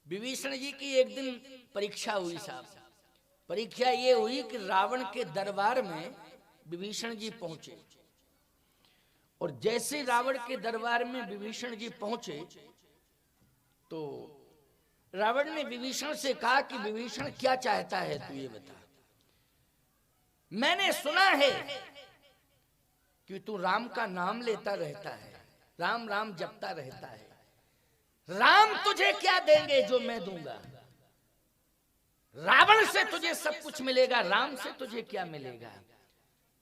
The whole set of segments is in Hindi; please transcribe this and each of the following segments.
विभीषण जी की एक दिन परीक्षा हुई साहब। परीक्षा ये हुई कि रावण के दरबार में विभीषण जी पहुंचे, और जैसे रावण के दरबार में विभीषण जी पहुंचे तो रावण ने विभीषण से कहा कि विभीषण क्या चाहता है तू ये बता। मैंने सुना है कि तू राम का नाम लेता रहता है, राम राम जपता रहता है। राम तुझे क्या देंगे जो मैं दूंगा? रावण से तुझे सब कुछ मिलेगा, राम से तुझे क्या मिलेगा?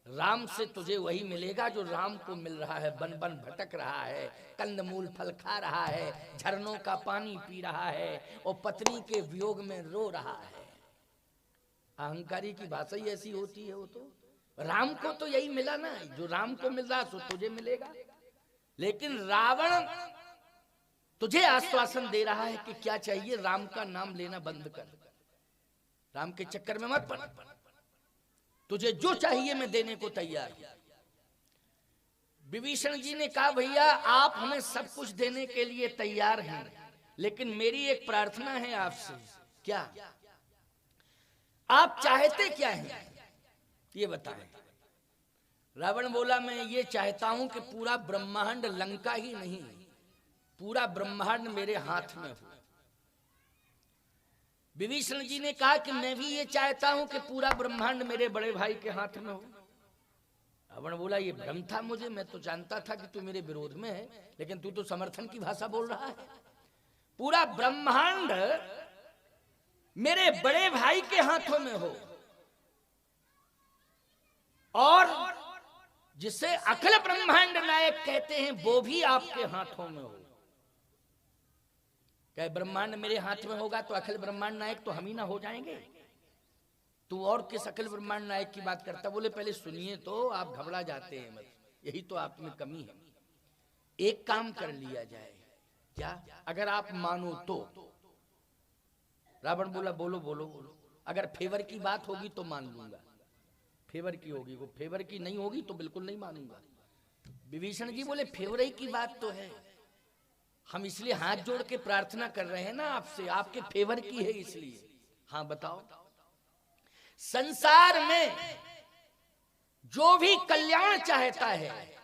राम से तुझे वही मिलेगा जो राम को मिल रहा है। बन बन भटक रहा है, कंदमूल फल खा रहा है, झरनों का पानी पी रहा है और पत्नी के वियोग में रो रहा है। अहंकारी की भाषा ही ऐसी होती है। वो तो राम को तो यही मिला ना, जो राम को मिल रहा सो तुझे मिलेगा। लेकिन रावण तुझे आश्वासन दे रहा है कि क्या चाहिए, राम का नाम लेना बंद कर, राम के चक्कर में मत पड़, तुझे जो चाहिए मैं देने को तैयार हूं। विभीषण जी ने कहा भैया आप हमें सब कुछ देने के लिए तैयार हैं, लेकिन मेरी एक प्रार्थना है आपसे। क्या? आप चाहते क्या हैं ये बताएं। रावण बोला मैं ये चाहता हूं कि पूरा ब्रह्मांड, लंका ही नहीं पूरा ब्रह्मांड मेरे हाथ में हो। विभीषण जी ने कहा कि मैं भी ये चाहता हूं कि पूरा ब्रह्मांड मेरे बड़े भाई के हाथ में हो। रावण बोला ये भ्रम था मुझे, मैं तो जानता था कि तू मेरे विरोध में है, लेकिन तू तो समर्थन की भाषा बोल रहा है। पूरा ब्रह्मांड मेरे बड़े भाई के हाथों में हो और जिसे अखिल ब्रह्मांड नायक कहते हैं वो भी आपके हाथों में हो। क्या ब्रह्मांड मेरे हाथ में होगा तो अखिल ब्रह्मांड नायक तो हम ही ना हो जाएंगे? तू और किस अखिल ब्रह्मांड नायक की बात करता? बोले पहले सुनिए तो, आप घबरा जाते हैं मत, यही तो आप में कमी है। एक काम कर लिया जाए, क्या? अगर आप मानो तो। रावण बोला बोलो बोलो बोलो। अगर फेवर की बात होगी तो मान लूंगा, फेवर की होगी, वो फेवर की नहीं होगी तो बिल्कुल नहीं मानूंगा। विभीषण जी बोले फेवर ही की बात तो है, हम इसलिए हाथ जोड़ के प्रार्थना कर रहे हैं ना आपसे, आपके फेवर की है इसलिए। हाँ बताओ। संसार में जो भी कल्याण चाहता है,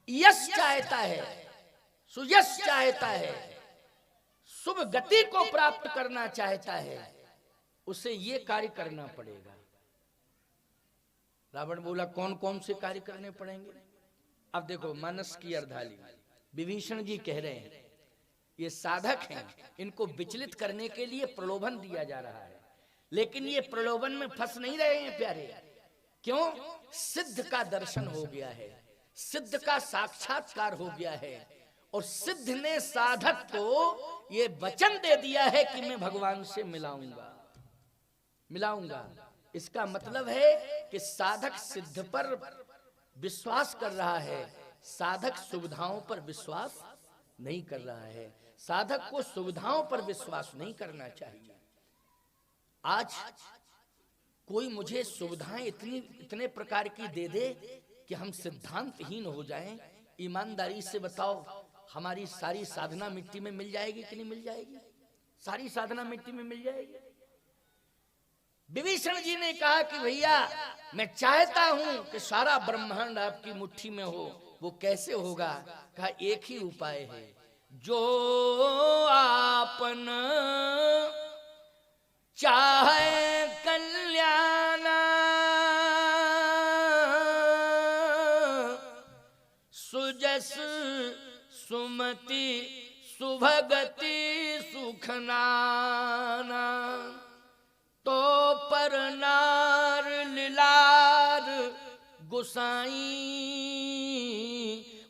यश चाहता है, सुयश चाहता है, शुभ गति को प्राप्त करना चाहता है, उसे ये कार्य करना पड़ेगा। रावण बोला कौन कौन से कार्य करने पड़ेंगे? अब देखो मानस की अर्धाली विभीषण जी कह रहे हैं ये साधक हैं, इनको विचलित करने के लिए प्रलोभन दिया जा रहा है, लेकिन ये प्रलोभन में फंस नहीं रहे हैं प्यारे। क्यों? सिद्ध का दर्शन हो गया है, सिद्ध का साक्षात्कार हो गया है, और सिद्ध ने साधक को ये वचन दे दिया है कि मैं भगवान से मिलाऊंगा मिलाऊंगा। इसका मतलब है कि साधक सिद्ध पर विश्वास कर रहा है, साधक सुविधाओं पर विश्वास नहीं कर रहा है। साधक को सुविधाओं पर विश्वास नहीं करना चाहिए। आज कोई मुझे सुविधाएं इतने प्रकार की दे दे कि हम सिद्धांतहीन हो जाएं। ईमानदारी से बताओ हमारी सारी साधना मिट्टी में मिल जाएगी कि नहीं मिल जाएगी? सारी साधना मिट्टी में मिल जाएगी। विभीषण जी ने कहा कि भैया मैं चाहता हूं कि सारा ब्रह्मांड आपकी मुट्ठी में हो। वो कैसे होगा? कहा एक ही उपाय है, जो आपन चाहे कल्याण, सुजस सुमति सुभगति सुखनाना, तो पर नार लीलार गुसाई,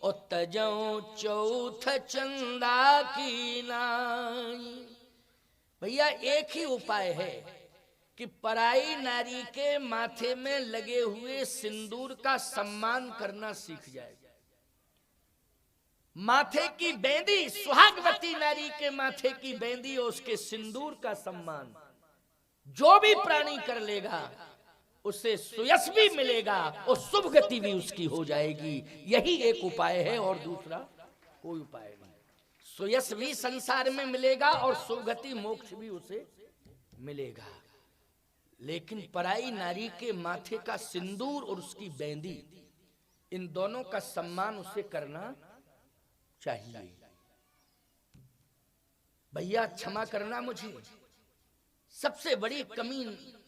और तजौ चौथ चंदा की नाई। भैया एक ही उपाय है कि पराई नारी के माथे में लगे हुए सिंदूर का सम्मान करना सीख जाए। माथे की बेंदी, सुहागवती नारी के माथे की बेंदी और उसके सिंदूर का सम्मान जो भी प्राणी कर लेगा उससे सुयश भी मिलेगा और शुभ गति भी उसकी हो जाएगी। यही एक उपाय है और दूसरा कोई उपाय नहीं। सुयश भी संसार में मिलेगा और सुगति मोक्ष भी उसे मिलेगा। लेकिन पराई नारी के माथे का सिंदूर और उसकी बेंदी, इन दोनों का सम्मान उसे करना चाहिए। भैया क्षमा करना, मुझे सबसे बड़ी कमी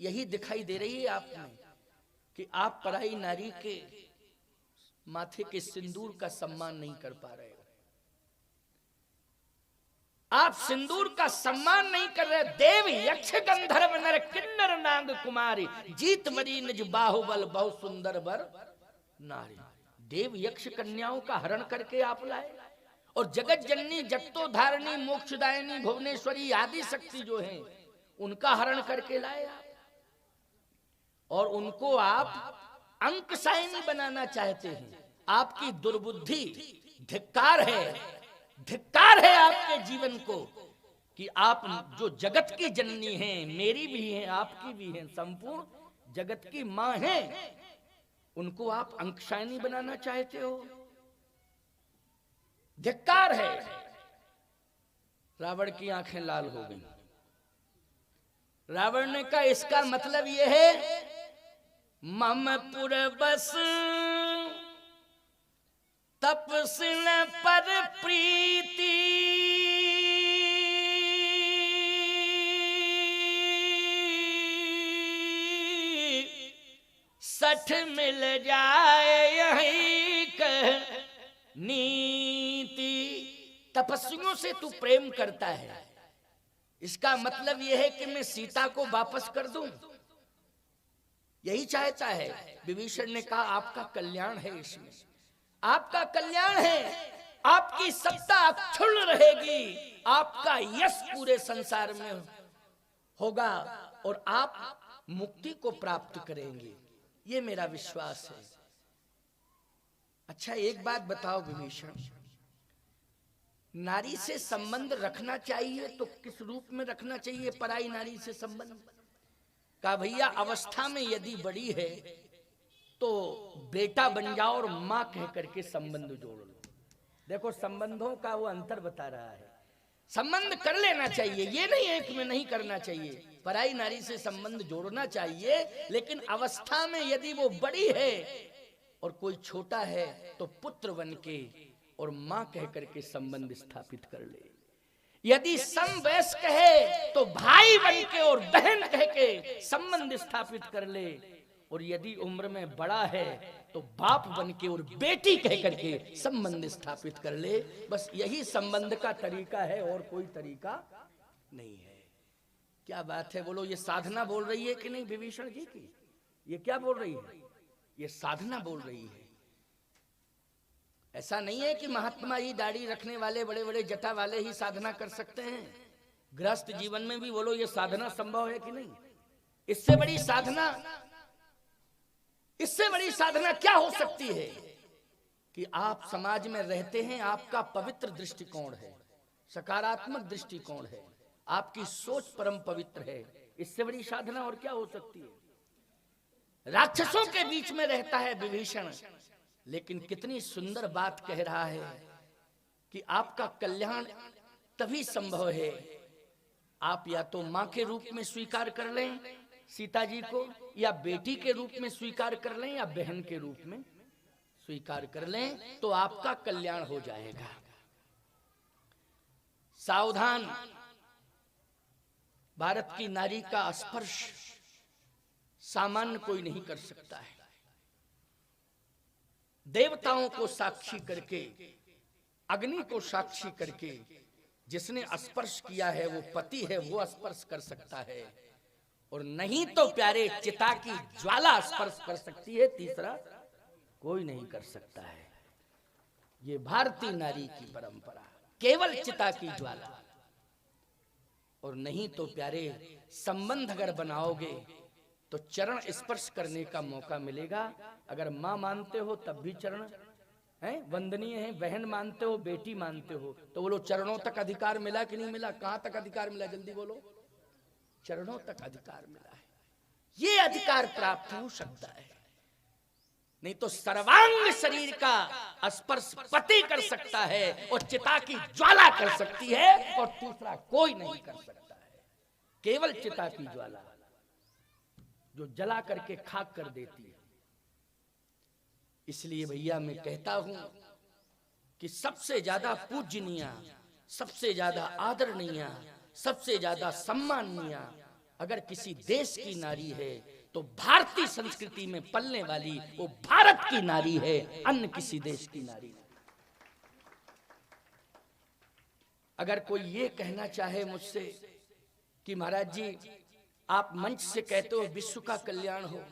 यही दिखाई दे रही है आप में कि आप पराई नारी के माथे के सिंदूर का सम्मान नहीं कर पा रहे हो। आप सिंदूर का सम्मान नहीं कर रहे। देव यक्ष गंधर्व नर किन्नर नाग कुमारी जीत मरी निज बाहुबल बहु सुंदर वर नारी। देव यक्ष कन्याओं का हरण करके आप लाए और जगत जननी जगतो धारणी मोक्षदायिनी भुवनेश्वरी आदि शक्ति जो हैं उनका हरण करके लाए आप, और उनको आप अंकसायनी बनाना चाहते हैं। आपकी दुर्बुद्धि, धिक्कार है आपके जीवन को कि आप जो जगत की जननी हैं, मेरी भी हैं, आपकी भी हैं, संपूर्ण जगत की मां हैं, उनको आप अंकसायनी बनाना चाहते हो। धिक्कार है। रावण की आंखें लाल हो गई। रावण ने कहा इसका मतलब यह है ममपुर बस तपस्विन पर प्रीति सठ मिल जाए यही कह नीति। तपस्वियों से तू प्रेम करता है, इसका मतलब यह है कि मैं सीता को वापस कर दूं, यही चाहता है। विभीषण ने कहा आपका कल्याण है, इसमें आपका कल्याण है, आपकी सत्ता अक्षुण्ण रहेगी, आपका यश पूरे संसार में होगा और आप मुक्ति को प्राप्त करेंगे, ये मेरा विश्वास है। अच्छा एक बात बताओ विभीषण, नारी से संबंध रखना चाहिए तो किस रूप में रखना चाहिए? पराई नारी से संबंध का भैया अवस्था में यदि बड़ी है तो बेटा बन जाओ और मां कह करके संबंध जोड़ लो। देखो संबंधों का वो अंतर बता रहा है। संबंध कर लेना चाहिए, ये नहीं है कि मैं नहीं करना चाहिए, पराई नारी से संबंध जोड़ना चाहिए, लेकिन अवस्था में यदि वो बड़ी है और कोई छोटा है तो पुत्र बन के और मां कह करके संबंध स्थापित कर ले। यदि समवयस्क है तो भाई बन के और बहन कह के संबंध स्थापित कर ले, और यदि उम्र में बड़ा है तो बाप बन के और बेटी कह करके संबंध स्थापित कर ले। बस यही संबंध का तरीका है और कोई तरीका नहीं है। क्या बात है, बोलो। ये साधना बोल रही है कि नहीं विभीषण जी की? ये क्या बोल रही है? ये साधना बोल रही है। ऐसा नहीं है कि महात्मा ही दाढ़ी रखने वाले बड़े बड़े जटा वाले ही साधना कर सकते हैं। गृहस्थ जीवन में भी बोलो ये साधना संभव है कि नहीं? इससे बड़ी साधना क्या हो सकती है कि आप समाज में रहते हैं, आपका पवित्र दृष्टिकोण है, सकारात्मक दृष्टिकोण है, आपकी सोच परम पवित्र है। इससे बड़ी साधना और क्या हो सकती है? राक्षसों के बीच में रहता है विभीषण, लेकिन कितनी सुंदर बात कह रहा है कि आपका कल्याण तभी संभव है, आप या तो मां के रूप में स्वीकार कर लें सीता जी को, या बेटी के रूप में स्वीकार कर लें, या बहन के रूप में स्वीकार कर लें, तो आपका कल्याण हो जाएगा। सावधान, भारत की नारी का स्पर्श सामान्य कोई नहीं कर सकता है। देवताओं को साक्षी करके, अग्नि को साक्षी करके जिसने स्पर्श किया है वो पति है, वो स्पर्श कर सकता है, और नहीं तो प्यारे चिता की ज्वाला स्पर्श कर सकती है, तीसरा कोई नहीं कर सकता है। ये भारतीय नारी की परंपरा, केवल चिता की ज्वाला। और नहीं तो प्यारे संबंध अगर बनाओगे तो चरण स्पर्श करने का मौका मिलेगा। अगर मां मानते हो तब भी चरण है वंदनीय है, बहन मानते हो, बेटी मानते हो, तो बोलो चरणों तक अधिकार मिला कि नहीं मिला? कहां तक अधिकार मिला? जल्दी बोलो। चरणों तक अधिकार मिला है। ये अधिकार प्राप्त हो सकता है। नहीं तो सर्वांग शरीर का स्पर्श पति कर सकता है और चिता की ज्वाला कर सकती है, और तीसरा कोई नहीं कर सकता है। केवल चिता की ज्वाला जो जला करके खाक कर देती है। इसलिए भैया मैं कहता हूं कि सबसे ज्यादा पूजनीय, सबसे ज्यादा आदरणीय, सबसे ज्यादा सम्माननीय अगर किसी देश की नारी है तो भारतीय संस्कृति में पलने वाली वो भारत की नारी है, अन्य किसी देश की नारी नहीं। अगर कोई ये कहना चाहे मुझसे कि महाराज जी आप मंच से कहते हो विश्व का कल्याण हो,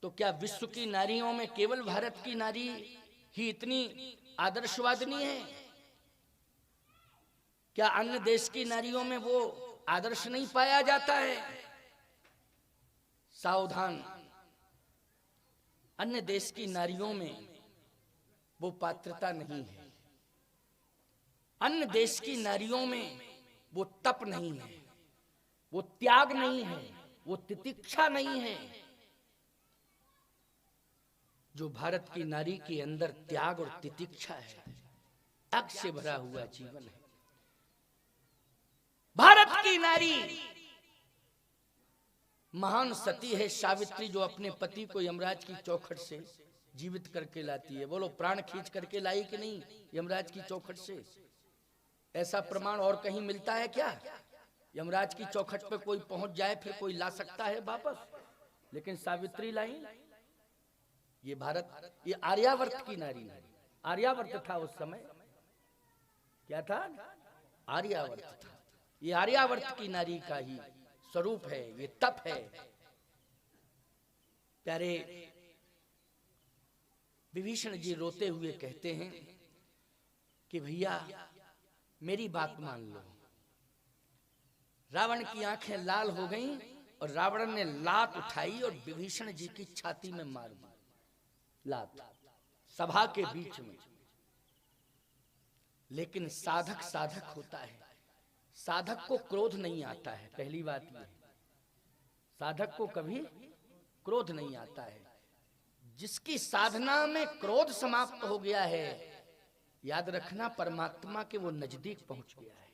तो क्या विश्व की नारियों में केवल भारत की नारी ही इतनी आदर्शवादिनी है? क्या अन्य देश की नारियों में वो आदर्श नहीं पाया जाता है? सावधान, अन्य देश की नारियों में वो पात्रता नहीं है, अन्य देश की नारियों में वो तप नहीं है, वो त्याग नहीं है, वो तितिक्षा नहीं है। जो भारत की नारी के अंदर त्याग और तितिक्षा है, त्याग से भरा हुआ जीवन है। भारत की नारी महान सती है सावित्री, जो अपने पति को यमराज की चौखट से जीवित करके लाती है। बोलो प्राण खींच करके लाई कि नहीं यमराज की चौखट से? ऐसा प्रमाण और कहीं मिलता है क्या? यमराज की चौखट पे कोई पहुंच जाए फिर कोई ला सकता है वापस, लेकिन सावित्री लाई। ये भारत, ये आर्यावर्त की नारी है। आर्यावर्त था उस समय, क्या था? आर्यावर्त था। ये आर्यावर्त की नारी का ही स्वरूप है, ये तप है। प्यारे विभीषण जी रोते हुए कहते हैं कि भैया मेरी बात मान लो। रावण की आंखें लाल हो गईं और रावण ने लात उठाई और विभीषण जी की छाती में मार दी लात, सभा के बीच में। लेकिन साधक साधक होता है, साधक को क्रोध नहीं आता है। पहली बात यह है, साधक को कभी क्रोध नहीं आता है। जिसकी साधना में क्रोध समाप्त हो गया है, याद रखना परमात्मा के वो नजदीक पहुंच गया है,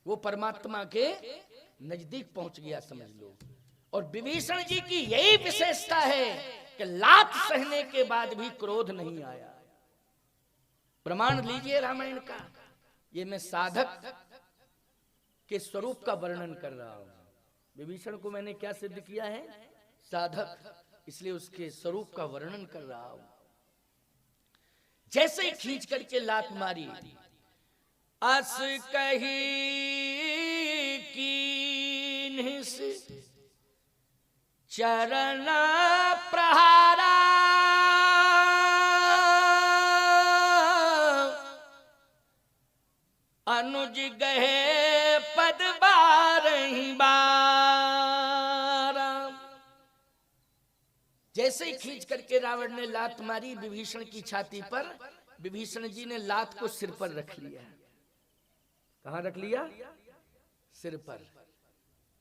वो परमात्मा के नजदीक पहुंच गया समझ लो। और विभीषण जी की यही विशेषता है कि लात सहने के बाद भी क्रोध नहीं आया। प्रमाण लीजिए रामायण का। ये मैं साधक के स्वरूप का वर्णन कर रहा हूं। विभीषण को मैंने क्या सिद्ध किया है? साधक, इसलिए उसके स्वरूप का वर्णन कर रहा हूं। जैसे ही खींच करके लात मारी, अस कही कीन्ह से चरण प्रहारा, अनुज गहे पद बारहि बारा। जैसे ही खींच करके रावण ने लात मारी विभीषण की छाती पर, विभीषण जी ने लात को सिर पर रख लिया। कहां रख लिया? सिर पर।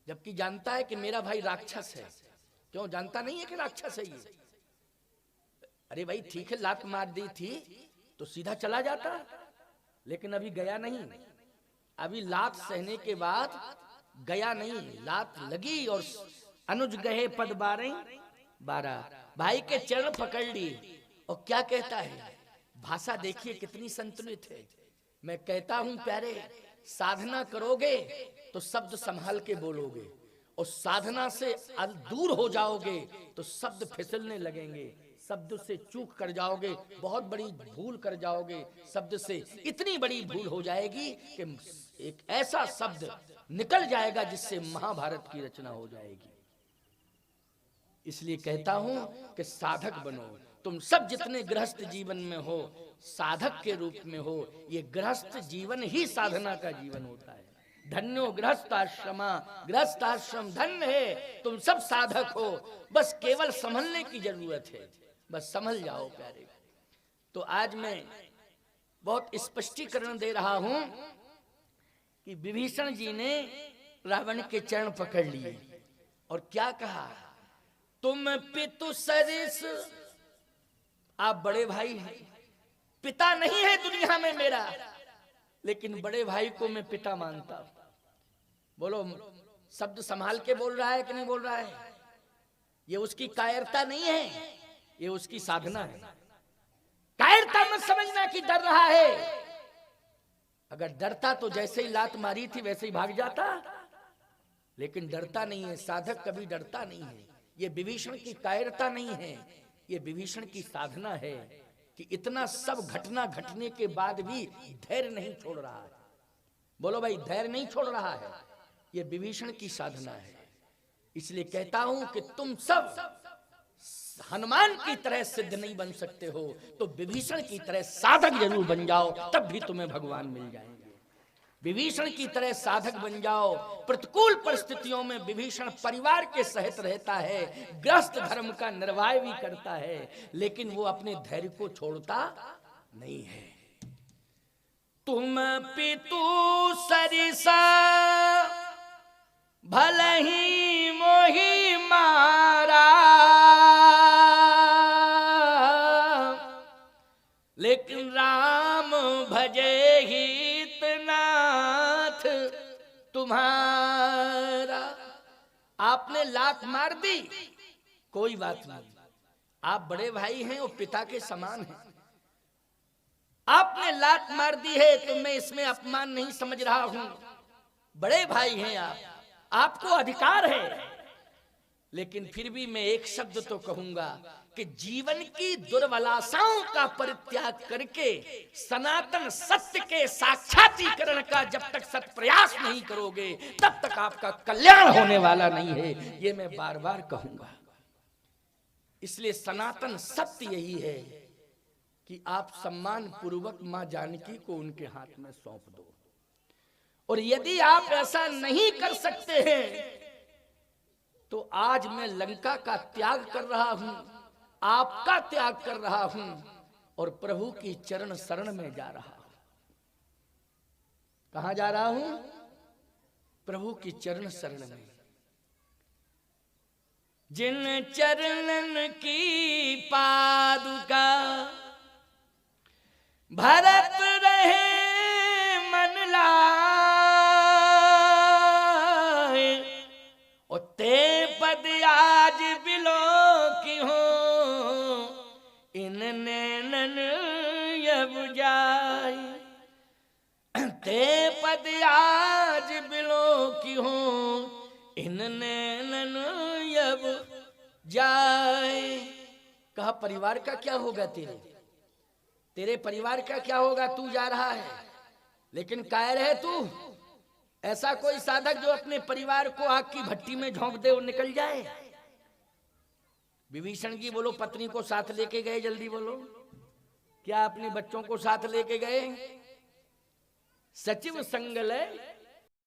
जबकि जानता है कि मेरा भाई राक्षस है। क्यों जानता नहीं है कि राक्षस है ये? अरे भाई ठीक है, लात मार दी थी तो सीधा चला जाता, लेकिन अभी गया नहीं। अभी लात सहने के बाद गया नहीं, लात लगी और अनुज गहे पद बारह, भाई के चरण पकड़ लिए। और क्या कहता है? भाषा देखिए कितनी संतुलित है। मैं कहता हूं प्यारे, साधना करोगे तो शब्द संभाल के बोलोगे, और साधना से दूर हो जाओगे तो शब्द फिसलने लगेंगे। शब्द से चूक कर जाओगे, बहुत बड़ी भूल कर जाओगे। शब्द से इतनी बड़ी भूल हो जाएगी कि एक ऐसा शब्द निकल जाएगा जिससे महाभारत की रचना हो जाएगी। इसलिए कहता हूं कि साधक बनो। तुम सब जितने गृहस्थ जीवन में हो, साधक के रूप में हो। ये गृहस्थ जीवन ही साधना का जीवन होता है। धन्यो गृहस्थाश्रमा, गृहस्थाश्रम धन्य है। तुम सब साधक हो, बस केवल संभलने की जरूरत है। बस संभल जाओ प्यारे। तो आज मैं बहुत स्पष्टीकरण दे रहा हूं कि विभीषण जी ने रावण के चरण पकड़ लिए और क्या कहा? तुम पितु सरिस, आप बड़े भाई हैं, पिता नहीं है दुनिया में मेरा, लेकिन बड़े भाई को मैं पिता मानता हूं। बोलो, शब्द संभाल के बोल रहा है कि नहीं बोल रहा है? ये उसकी कायरता नहीं है, ये उसकी साधना है। कायरता मत समझना कि डर रहा है। अगर डरता तो जैसे ही लात मारी थी वैसे ही भाग जाता, लेकिन डरता नहीं है। साधक कभी डरता नहीं है। ये विभीषण की कायरता नहीं है, ये विभीषण की साधना है कि इतना सब घटना घटने के बाद भी धैर्य नहीं छोड़ रहा है। बोलो भाई, धैर्य नहीं छोड़ रहा है, ये विभीषण की साधना है। इसलिए कहता हूं कि तुम सब हनुमान की तरह सिद्ध नहीं बन सकते हो, तो विभीषण की तरह साधक जरूर बन जाओ, तब भी तुम्हें भगवान मिल जाएंगे। विभीषण की तरह साधक बन जाओ। प्रतिकूल परिस्थितियों में विभीषण परिवार के सहित रहता है, गृहस्थ धर्म का निर्वाह भी करता है, लेकिन वो अपने धैर्य को छोड़ता नहीं है। तुम पितु सरिसा भले ही मोहि मारा, लेकिन राम भजे हितनाथ तुम्हारा। आपने लात मार दी, कोई बात नहीं, आप बड़े भाई हैं और पिता के समान हैं। आपने लात मार दी है तो मैं इसमें अपमान नहीं समझ रहा हूं। बड़े भाई हैं आप, आपको अधिकार है, लेकिन फिर भी मैं एक शब्द तो कहूंगा कि जीवन की दुर्बलाओं का परित्याग करके सनातन सत्य के साक्षात्करण का जब तक सत प्रयास नहीं करोगे, तब तक आपका कल्याण होने वाला नहीं है। ये मैं बार बार कहूंगा। इसलिए सनातन सत्य यही है कि आप सम्मान पूर्वक मां जानकी को उनके हाथ में सौंप दो। और यदि आप ऐसा नहीं कर सकते हैं तो आज मैं लंका का त्याग कर रहा हूं, आपका त्याग कर रहा हूं और प्रभु की चरण शरण में जा रहा हूं। कहां जा रहा हूं? प्रभु की चरण शरण में। जिन चरणन की पादुका भरत रहे मन लाए, और ते पद आज बिलो की हो इन नैनन यब जाए। ते पद आज बिलो की हो इन नैनन यब जाए। कहा परिवार का क्या होगा, तेरे परिवार का क्या होगा? तू जा रहा है लेकिन कायर है तू। ऐसा कोई साधक जो अपने परिवार को आग की भट्टी में झोंक दे और निकल जाए? विभीषण जी बोलो, पत्नी को साथ लेके गए? जल्दी बोलो, क्या अपने बच्चों को साथ लेके गए? सचिव संग लय